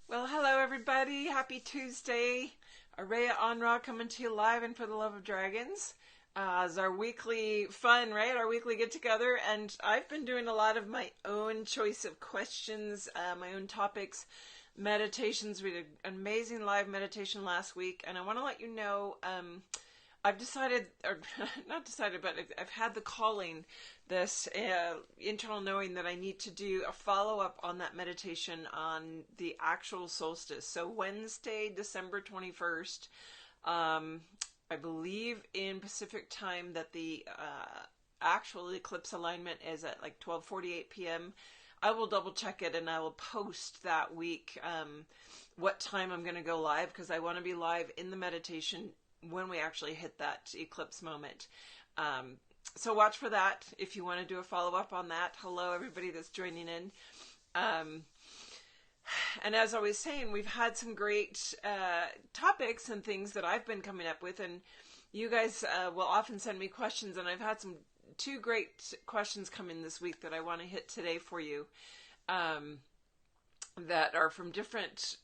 Well, hello everybody. Happy Tuesday. Araya Onra coming to you live and for the love of dragons. It's our weekly fun, right? Our weekly get together. And I've been doing a lot of my own choice of questions, my own topics, meditations. We did an amazing live meditation last week. And I want to let you know, I've decided, or not decided, but I've had the calling, this internal knowing that I need to do a follow-up on that meditation on the actual solstice. So Wednesday, December 21st, I believe in Pacific time that the actual eclipse alignment is at like 12:48 p.m. I will double check it and I will post that week what time I'm going to go live, because I want to be live in the meditation when we actually hit that eclipse moment. So watch for that if you want to do a follow-up on that. Hello, everybody that's joining in. And as I was saying, we've had some great topics and things that I've been coming up with, and you guys will often send me questions, and I've had two great questions come in this week that I want to hit today for you, that are from different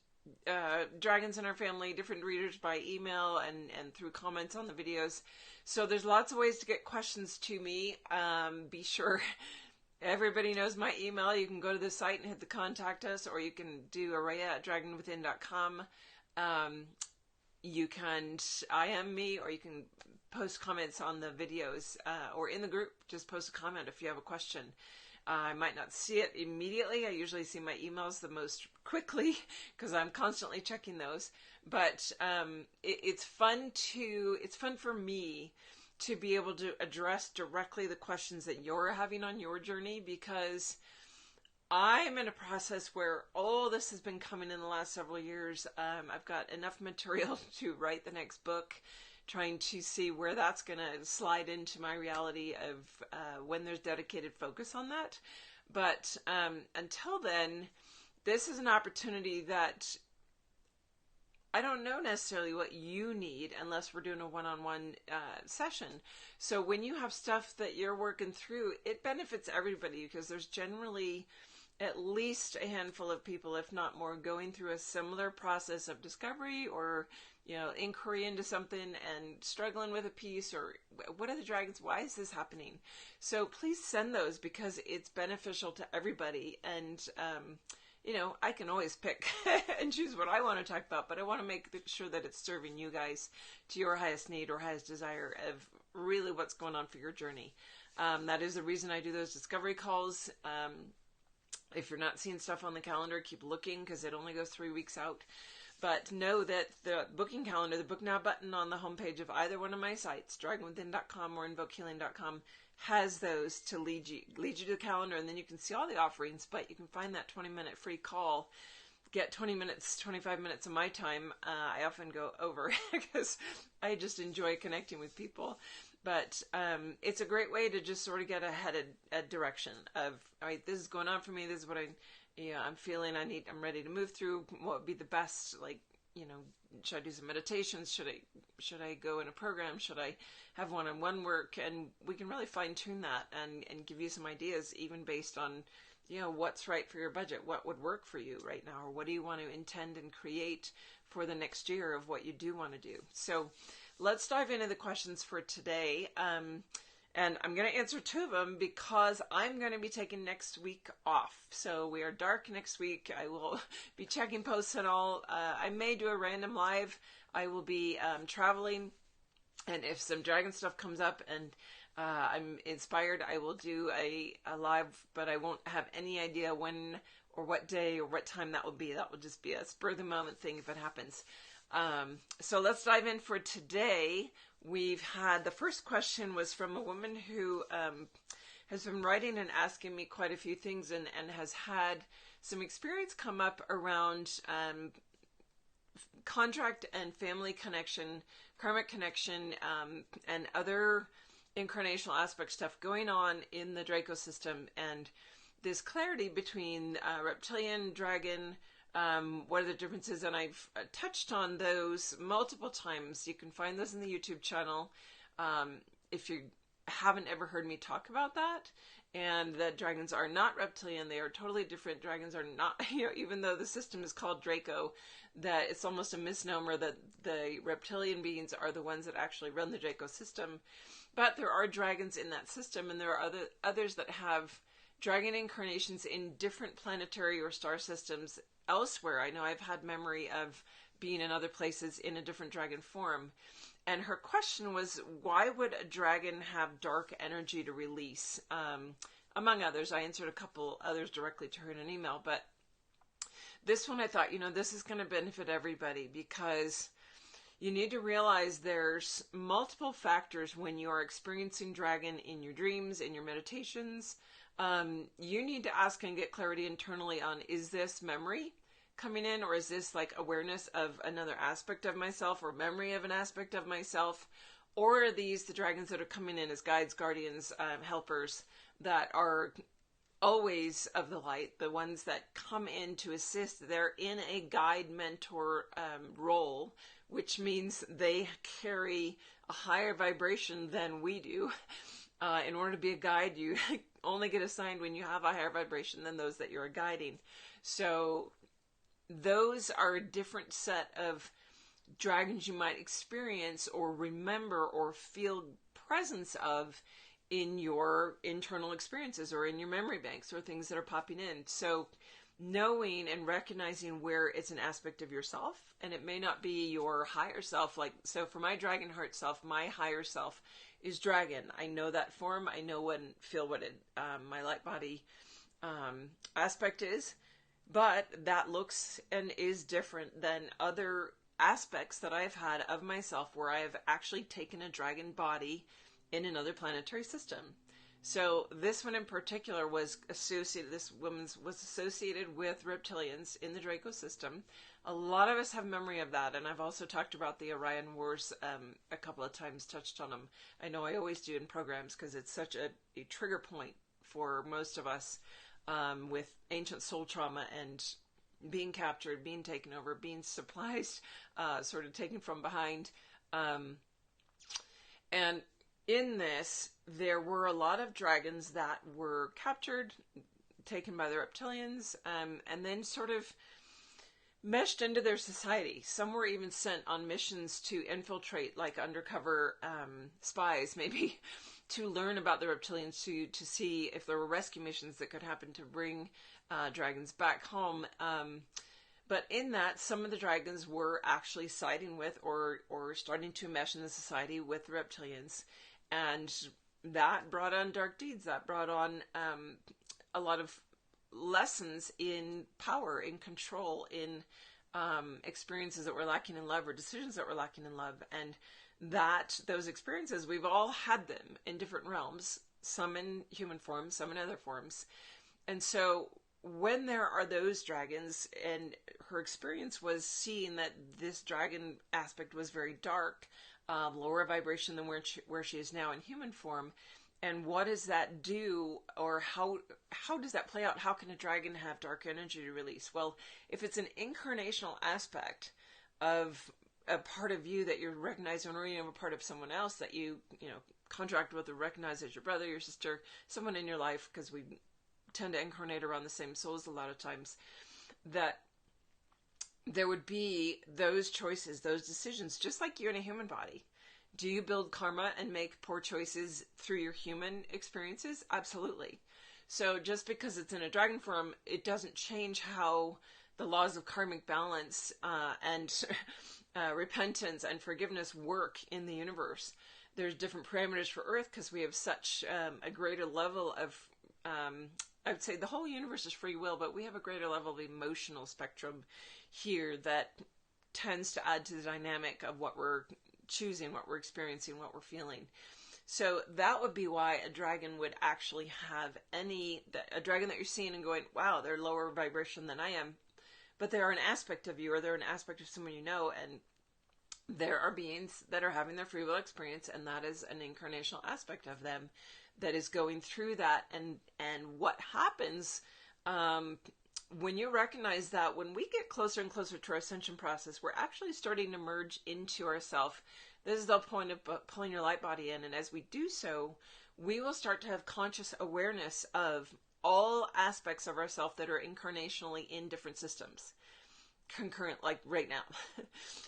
dragons in our family, different readers by email and through comments on the videos. So there's lots of ways to get questions to me. Be sure everybody knows my email. You can go to the site and hit the contact us, or you can do araya@dragonwithin.com. You can IM me, or you can post comments on the videos, or in the group. Just post a comment if you have a question. I might not see it immediately. I usually see my emails the most quickly because I'm constantly checking those. But it's fun for me to be able to address directly the questions that you're having on your journey, because I'm in a process where all this has been coming in the last several years. I've got enough material to write the next book, trying to see where that's going to slide into my reality of when there's dedicated focus on that. But until then, this is an opportunity that I don't know necessarily what you need unless we're doing a one-on-one session. So when you have stuff that you're working through, it benefits everybody, because there's generally at least a handful of people, if not more, going through a similar process of discovery or inquiry into something and struggling with a piece, or what are the dragons? Why is this happening? So please send those, because it's beneficial to everybody. And, I can always pick and choose what I want to talk about, but I want to make sure that it's serving you guys to your highest need or highest desire of really what's going on for your journey. That is the reason I do those discovery calls. If you're not seeing stuff on the calendar, keep looking, because it only goes 3 weeks out. But know that the booking calendar, the Book Now button on the homepage of either one of my sites, dragonwithin.com or invokehealing.com, has those to lead you to the calendar, and then you can see all the offerings. But you can find that 20-minute free call. Get 20 minutes, 25 minutes of my time. I often go over because I just enjoy connecting with people. But it's a great way to just sort of get a direction of, all right, this is going on for me. This is what I'm feeling. I'm ready to move through. What would be the best? Should I do some meditations? Should I go in a program? Should I have one-on-one work? And we can really fine tune that and give you some ideas, even based on what's right for your budget, what would work for you right now, or what do you want to intend and create for the next year of what you do want to do. So let's dive into the questions for today. And I'm going to answer 2 of them because I'm going to be taking next week off. So we are dark next week. I will be checking posts and all. I may do a random live. I will be traveling. And if some dragon stuff comes up and I'm inspired, I will do a live, but I won't have any idea when or what day or what time that will be. That will just be a spur of the moment thing if it happens. So let's dive in for today. We've had, the first question was from a woman who has been writing and asking me quite a few things, and has had some experience come up around contract and family connection, karmic connection, and other incarnational aspect stuff going on in the Draco system, and this clarity between reptilian, dragon, what are the differences? And I've touched on those multiple times. You can find those in the YouTube channel. If you haven't ever heard me talk about that, and that dragons are not reptilian. They are totally different. Dragons are not, even though the system is called Draco, that it's almost a misnomer that the reptilian beings are the ones that actually run the Draco system. But there are dragons in that system, and there are others that have dragon incarnations in different planetary or star systems elsewhere. I know I've had memory of being in other places in a different dragon form. And her question was, why would a dragon have dark energy to release? Among others, I answered a couple others directly to her in an email, but this one I thought, this is going to benefit everybody, because you need to realize there's multiple factors when you are experiencing dragon in your dreams, in your meditations. You need to ask and get clarity internally on, is this memory coming in, or is this like awareness of another aspect of myself, or memory of an aspect of myself? Or are these the dragons that are coming in as guides, guardians, helpers that are always of the light, the ones that come in to assist? They're in a guide mentor role, which means they carry a higher vibration than we do. In order to be a guide, you only get assigned when you have a higher vibration than those that you're guiding. So those are a different set of dragons you might experience or remember or feel presence of in your internal experiences or in your memory banks or things that are popping in. So knowing and recognizing where it's an aspect of yourself, and it may not be your higher self. So for my dragon heart self, my higher self is dragon. I know that form. I know and feel what my light body aspect is. But that looks and is different than other aspects that I've had of myself where I have actually taken a dragon body in another planetary system. So this one in particular was associated, this woman's was associated with reptilians in the Draco system. A lot of us have memory of that, and I've also talked about the Orion Wars a couple of times, touched on them. I know I always do in programs because it's such a trigger point for most of us. With ancient soul trauma and being captured, being taken over, being supplies, sort of taken from behind. And in this, there were a lot of dragons that were captured, taken by the reptilians, and then sort of meshed into their society. Some were even sent on missions to infiltrate, like undercover spies, maybe, to learn about the reptilians, to see if there were rescue missions that could happen to bring dragons back home. But in that, some of the dragons were actually siding with or starting to mesh in the society with the reptilians. And that brought on dark deeds. That brought on a lot of lessons in power, in control, in experiences that were lacking in love or decisions that were lacking in love. And those experiences, we've all had them in different realms, some in human form, some in other forms. And so when there are those dragons, and her experience was seeing that this dragon aspect was very dark, lower vibration than where she is now in human form. And what does that do, or how does that play out? How can a dragon have dark energy to release? Well, if it's an incarnational aspect of a part of you that you're recognizing, or you have a part of someone else that you contract with or recognize as your brother, your sister, someone in your life, because we tend to incarnate around the same souls a lot of times, that there would be those choices, those decisions, just like you're in a human body. Do you build karma and make poor choices through your human experiences? Absolutely. So just because it's in a dragon form, it doesn't change how the laws of karmic balance and repentance and forgiveness work in the universe. There's different parameters for Earth because we have such a greater level of, I would say the whole universe is free will, but we have a greater level of emotional spectrum here that tends to add to the dynamic of what we're choosing, what we're experiencing, what we're feeling. So that would be why a dragon would actually have a dragon that you're seeing and going, wow, they're lower vibration than I am, but they're an aspect of you, or they're an aspect of someone you know, and there are beings that are having their free will experience, and that is an incarnational aspect of them that is going through that. And what happens when you recognize that, when we get closer and closer to our ascension process, we're actually starting to merge into ourself. This is the point of pulling your light body in, and as we do so, we will start to have conscious awareness of all aspects of ourself that are incarnationally in different systems concurrent, like right now.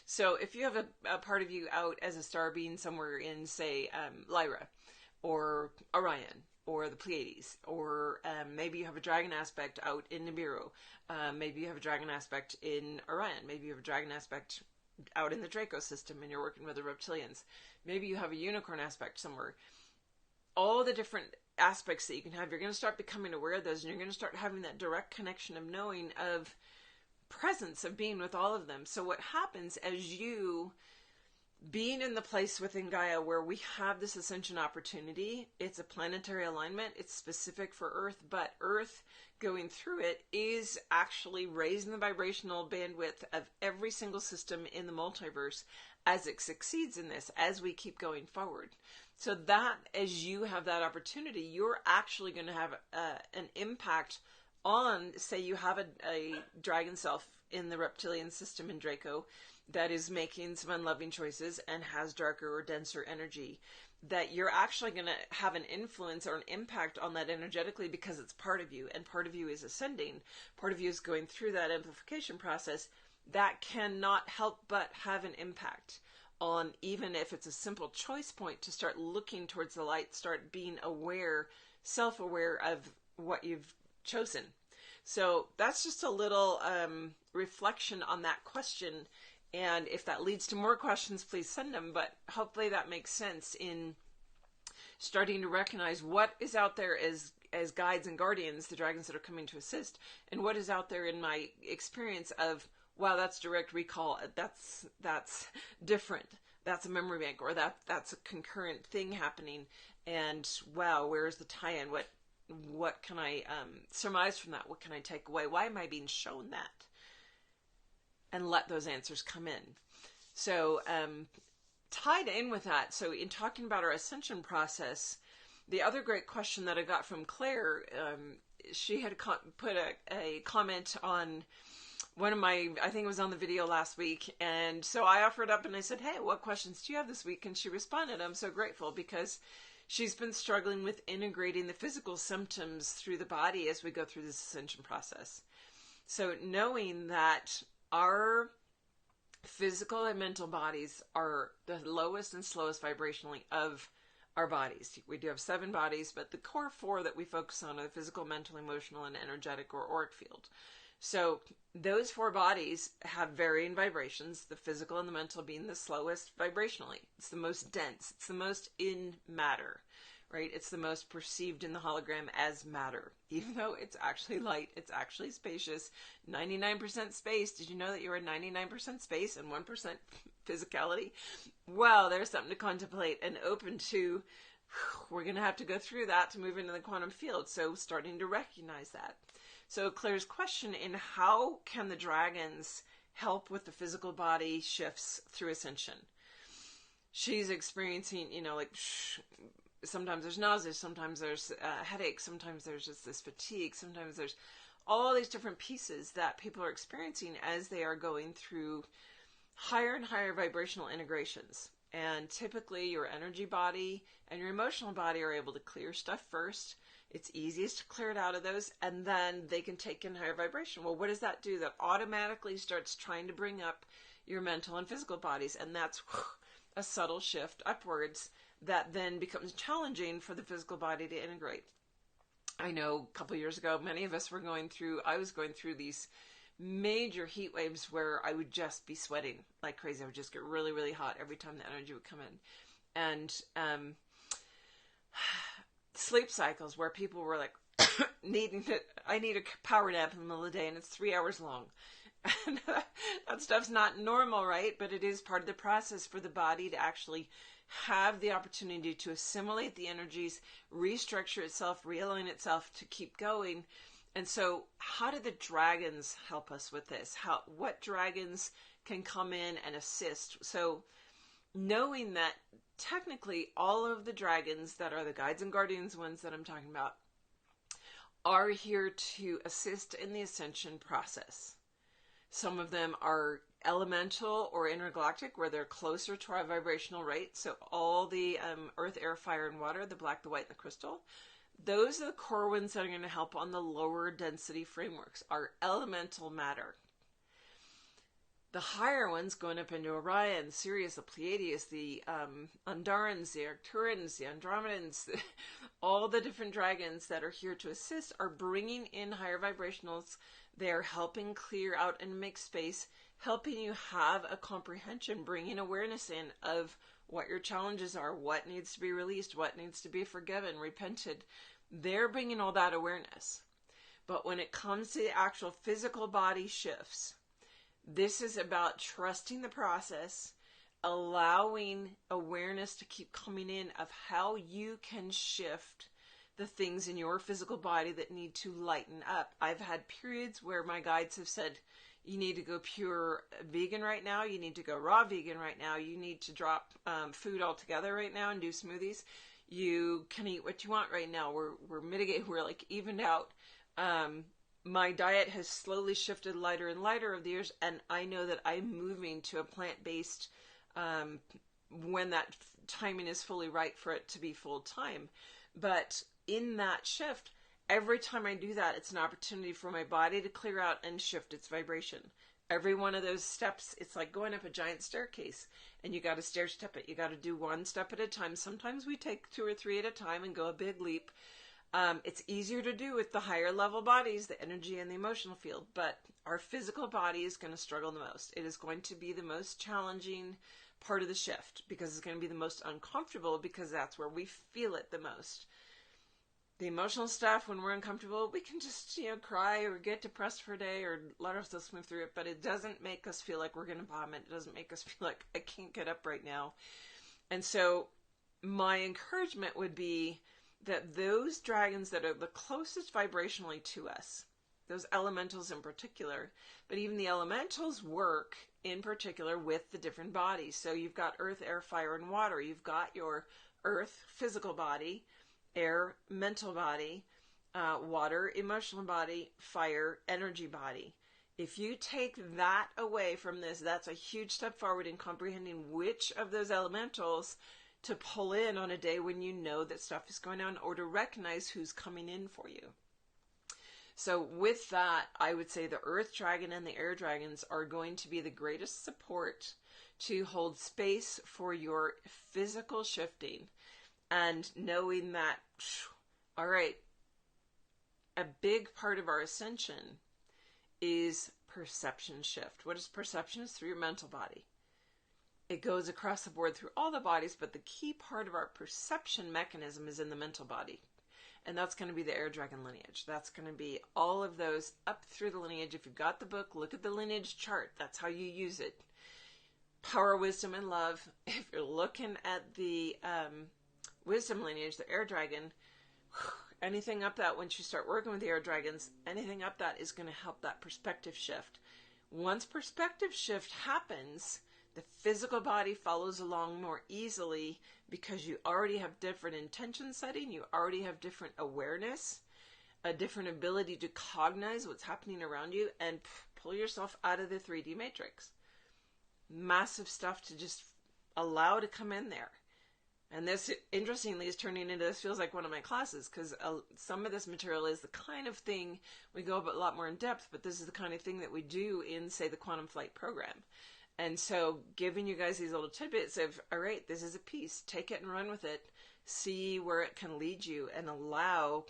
So if you have a part of you out as a star being somewhere in, say, Lyra or Orion or the Pleiades, or maybe you have a dragon aspect out in Nibiru, maybe you have a dragon aspect in Orion, maybe you have a dragon aspect out in the Draco system and you're working with the reptilians, maybe you have a unicorn aspect somewhere. All the different aspects that you can have, you're going to start becoming aware of those, and you're going to start having that direct connection of knowing, of presence, of being with all of them. So what happens as you being in the place within Gaia where we have this ascension opportunity, it's a planetary alignment, it's specific for Earth, but Earth going through it is actually raising the vibrational bandwidth of every single system in the multiverse as it succeeds in this, as we keep going forward. So that, as you have that opportunity, you're actually going to have an impact on, say you have a dragon self in the reptilian system in Draco that is making some unloving choices and has darker or denser energy, that you're actually going to have an influence or an impact on that energetically because it's part of you, and part of you is ascending, part of you is going through that amplification process. That cannot help but have an impact on, even if it's a simple choice point, to start looking towards the light, start being aware, self-aware of what you've chosen. So that's just a little reflection on that question. And if that leads to more questions, please send them. But hopefully that makes sense in starting to recognize what is out there as guides and guardians, the dragons that are coming to assist, and what is out there in my experience of, wow, that's direct recall, that's different, that's a memory bank, or that's a concurrent thing happening, and wow, where's the tie-in? What can I surmise from that? What can I take away? Why am I being shown that? And let those answers come in. So tied in with that, so in talking about our ascension process, the other great question that I got from Claire, she had put a comment on one of my, I think it was on the video last week, and so I offered up and I said, hey, what questions do you have this week? And she responded. I'm so grateful because she's been struggling with integrating the physical symptoms through the body as we go through this ascension process. So knowing that our physical and mental bodies are the lowest and slowest vibrationally of our bodies. We do have 7 bodies, but the core 4 that we focus on are the physical, mental, emotional, and energetic or auric field. So those 4 bodies have varying vibrations, the physical and the mental being the slowest vibrationally. It's the most dense. It's the most in matter, right? It's the most perceived in the hologram as matter, even though it's actually light. It's actually spacious, 99% space. Did you know that you are 99% space and 1% physicality? Well, there's something to contemplate and open to. We're going to have to go through that to move into the quantum field. So starting to recognize that. So Claire's question in how can the dragons help with the physical body shifts through ascension? She's experiencing, sometimes there's nausea, sometimes there's headaches, sometimes there's just this fatigue, sometimes there's all these different pieces that people are experiencing as they are going through higher and higher vibrational integrations. And typically your energy body and your emotional body are able to clear stuff first. It's easiest to clear it out of those, and then they can take in higher vibration. Well, what does that do? That automatically starts trying to bring up your mental and physical bodies, and that's a subtle shift upwards that then becomes challenging for the physical body to integrate. I know a couple of years ago, many of us were I was going through these major heat waves where I would just be sweating like crazy. I would just get really, really hot every time the energy would come in. And sleep cycles where people were like, I need a power nap in the middle of the day, and it's 3 hours long. And that stuff's not normal, right? But it is part of the process for the body to actually have the opportunity to assimilate the energies, restructure itself, realign itself to keep going. And so how do the dragons help us with this? What dragons can come in and assist? So knowing that technically all of the dragons that are the guides and guardians ones that I'm talking about are here to assist in the ascension process. Some of them are elemental or intergalactic, where they're closer to our vibrational rate. So all the earth, air, fire, and water, the black, the white, and the crystal, those are the core ones that are going to help on the lower density frameworks, our elemental matter. The higher ones going up into Orion, Sirius, the Pleiades, the Andarans, the Arcturians, the Andromedans, all the different dragons that are here to assist are bringing in higher vibrationals. They're helping clear out and make space, helping you have a comprehension, bringing awareness in of what your challenges are, what needs to be released, what needs to be forgiven, repented. They're bringing all that awareness. But when it comes to the actual physical body shifts, this is about trusting the process, allowing awareness to keep coming in of how you can shift the things in your physical body that need to lighten up. I've had periods where my guides have said, you need to go pure vegan right now. You need to go raw vegan right now. You need to drop food altogether right now and do smoothies. You can eat what you want right now. We're mitigating. We're like evened out. My diet has slowly shifted lighter and lighter over the years, and I know that I'm moving to a plant-based when that timing is fully right for it to be full-time. But in that shift, every time I do that, it's an opportunity for my body to clear out and shift its vibration. Every one of those steps, it's like going up a giant staircase, and you got to stair step it. You got to do one step at a time. Sometimes we take 2 or 3 at a time and go a big leap. It's easier to do with the higher level bodies, the energy and the emotional field, but our physical body is going to struggle the most. It is going to be the most challenging part of the shift because it's going to be the most uncomfortable because that's where we feel it the most. The emotional stuff, when we're uncomfortable, we can just, cry or get depressed for a day or let ourselves move through it, but it doesn't make us feel like we're going to bomb it. It doesn't make us feel like I can't get up right now. And so my encouragement would be that those dragons that are the closest vibrationally to us, those elementals in particular, but even the elementals work in particular with the different bodies. So you've got earth, air, fire, and water. You've got your earth, physical body, air, mental body, water, emotional body, fire, energy body. If you take that away from this, that's a huge step forward in comprehending which of those elementals to pull in on a day when you know that stuff is going on, or to recognize who's coming in for you. So with that, I would say the earth dragon and the air dragons are going to be the greatest support to hold space for your physical shifting, and knowing that, all right, a big part of our ascension is perception shift. What is perception? Is through your mental body. It goes across the board through all the bodies, but the key part of our perception mechanism is in the mental body. And that's going to be the air dragon lineage. That's going to be all of those up through the lineage. If you've got the book, look at the lineage chart. That's how you use it. Power, wisdom, and love. If you're looking at the wisdom lineage, the air dragon, anything up that, once you start working with the air dragons, anything up that is going to help that perspective shift. Once perspective shift happens, the physical body follows along more easily because you already have different intention setting, you already have different awareness, a different ability to cognize what's happening around you and pull yourself out of the 3D matrix. Massive stuff to just allow to come in there. And this, interestingly, is turning into, this feels like one of my classes, because some of this material is the kind of thing we go a lot more in depth, but this is the kind of thing that we do in, say, the Quantum Flight program. And so giving you guys these little tidbits of, all right, this is a piece, take it and run with it, see where it can lead you, and allow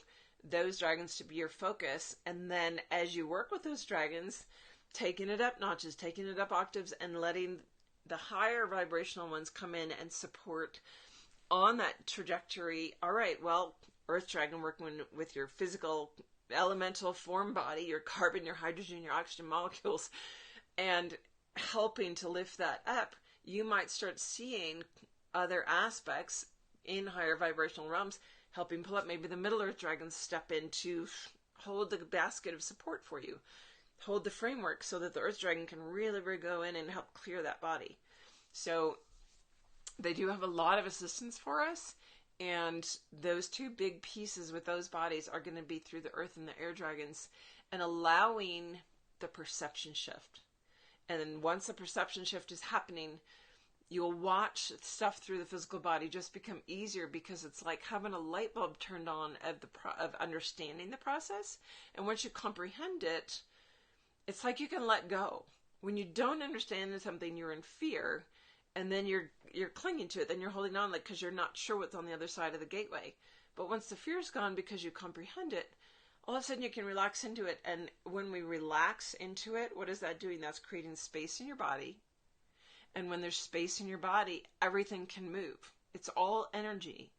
those dragons to be your focus. And then as you work with those dragons, taking it up notches, taking it up octaves, and letting the higher vibrational ones come in and support on that trajectory. All right, well, Earth Dragon working with your physical elemental form body, your carbon, your hydrogen, your oxygen molecules, and helping to lift that up, you might start seeing other aspects in higher vibrational realms helping pull up. Maybe the Middle Earth Dragons step in to hold the basket of support for you, hold the framework so that the Earth Dragon can really go in and help clear that body. So they do have a lot of assistance for us, and those two big pieces with those bodies are going to be through the Earth and the Air Dragons, and allowing the perception shift. And then once the perception shift is happening, you'll watch stuff through the physical body just become easier, because it's like having a light bulb turned on of understanding the process. And once you comprehend it, it's like you can let go. When you don't understand something, you're in fear, and then you're clinging to it. Then you're holding on, like, because you're not sure what's on the other side of the gateway. But once the fear's gone, because you comprehend it, all of a sudden you can relax into it. And when we relax into it, what is that doing? That's creating space in your body. And when there's space in your body, everything can move. It's all energy.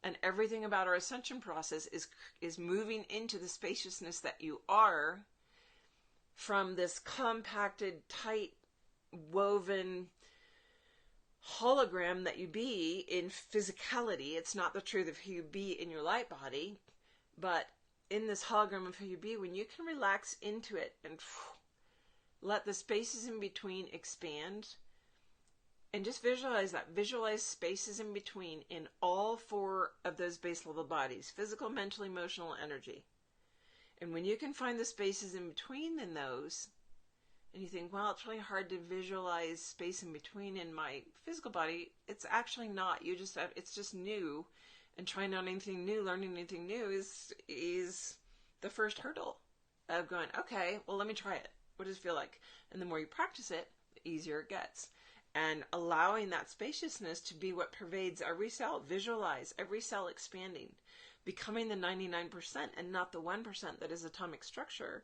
And everything about our ascension process is moving into the spaciousness that you are, from this compacted, tight, woven hologram that you be in physicality. It's not the truth of who you be in your light body, but in this hologram of who you be, when you can relax into it and let the spaces in between expand, and just visualize that. Visualize spaces in between in all 4 of those base level bodies: physical, mental, emotional, energy. And when you can find the spaces in between in those, and you think, well, it's really hard to visualize space in between in my physical body, it's actually not. It's just new. And trying out anything new, learning anything new is the first hurdle of going, okay, well, let me try it. What does it feel like? And the more you practice it, the easier it gets. And allowing that spaciousness to be what pervades every cell. Visualize every cell expanding, becoming the 99% and not the 1% that is atomic structure,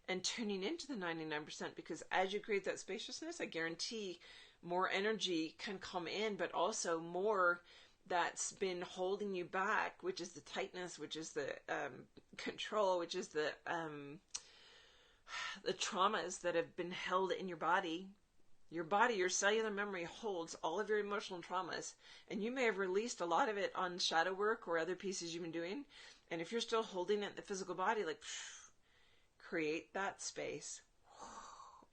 and tuning into the 99%, because as you create that spaciousness, I guarantee more energy can come in, but also more that's been holding you back, which is the tightness, which is the control, which is the traumas that have been held in your body. Your body, your cellular memory holds all of your emotional traumas, and you may have released a lot of it on shadow work or other pieces you've been doing. And if you're still holding it in the physical body, like, create that space.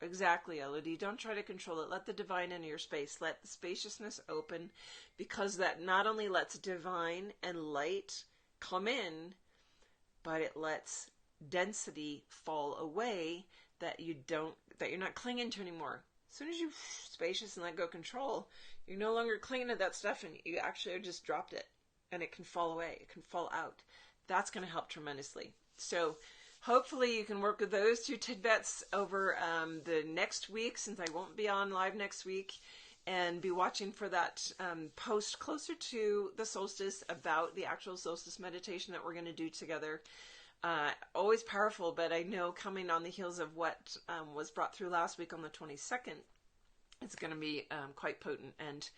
Exactly, Elodie. Don't try to control it. Let the divine enter your space. Let the spaciousness open, because that not only lets divine and light come in, but it lets density fall away that you're not clinging to anymore. As soon as you spacious and let go control, you're no longer clinging to that stuff, and you actually just dropped it, and it can fall away. It can fall out. That's going to help tremendously. So hopefully you can work with those 2 tidbits over the next week, since I won't be on live next week, and be watching for that post closer to the solstice about the actual solstice meditation that we're going to do together. Always powerful, but I know coming on the heels of what was brought through last week on the 22nd, it's going to be quite potent. And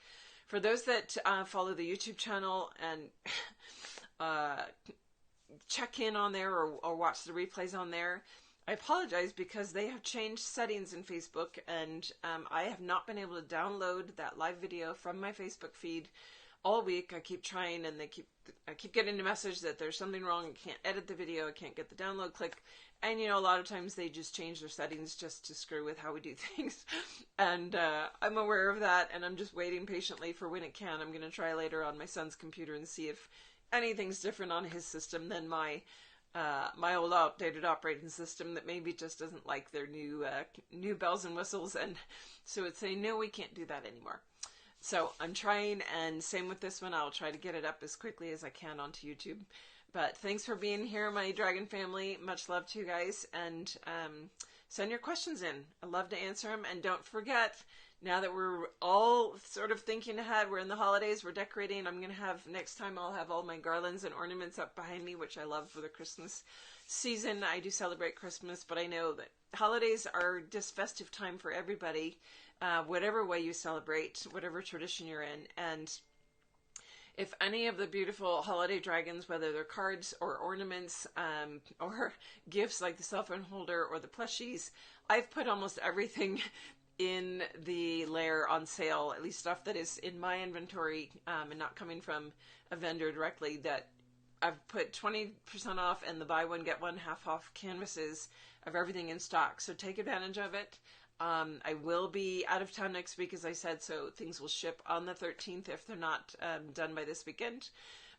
for those that follow the YouTube channel and check in on there or watch the replays on there, I apologize, because they have changed settings in Facebook, and I have not been able to download that live video from my Facebook feed all week. I keep trying, and I keep getting a message that there's something wrong. I can't edit the video. I can't get the download click. And, a lot of times they just change their settings just to screw with how we do things. And I'm aware of that, and I'm just waiting patiently for when it can. I'm going to try later on my son's computer and see if anything's different on his system than my old outdated operating system that maybe just doesn't like their new bells and whistles. And so it's saying, no, we can't do that anymore. So I'm trying, and same with this one. I'll try to get it up as quickly as I can onto YouTube. But thanks for being here, my dragon family. Much love to you guys. And send your questions in. I love to answer them. And don't forget, now that we're all sort of thinking ahead, we're in the holidays, we're decorating. Next time I'll have all my garlands and ornaments up behind me, which I love for the Christmas season. I do celebrate Christmas, but I know that holidays are just festive time for everybody. Whatever way you celebrate, whatever tradition you're in. And if any of the beautiful holiday dragons, whether they're cards or ornaments or gifts like the cell phone holder or the plushies, I've put almost everything in the layer on sale, at least stuff that is in my inventory and not coming from a vendor directly, that I've put 20% off and the buy one, get one half off canvases of everything in stock. So take advantage of it. I will be out of town next week, as I said, so things will ship on the 13th if they're not done by this weekend.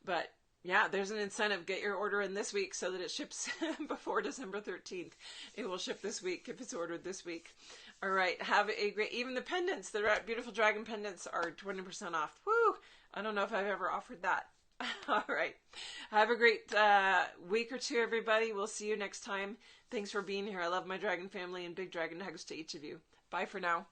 But Yeah, there's an incentive. Get your order in this week so that it ships before December 13th. It will ship this week if it's ordered this week. All right. Have a great, even the pendants, the beautiful dragon pendants are 20% off. Woo! I don't know if I've ever offered that. All right. Have a great week or two, everybody. We'll see you next time. Thanks for being here. I love my dragon family and big dragon hugs to each of you. Bye for now.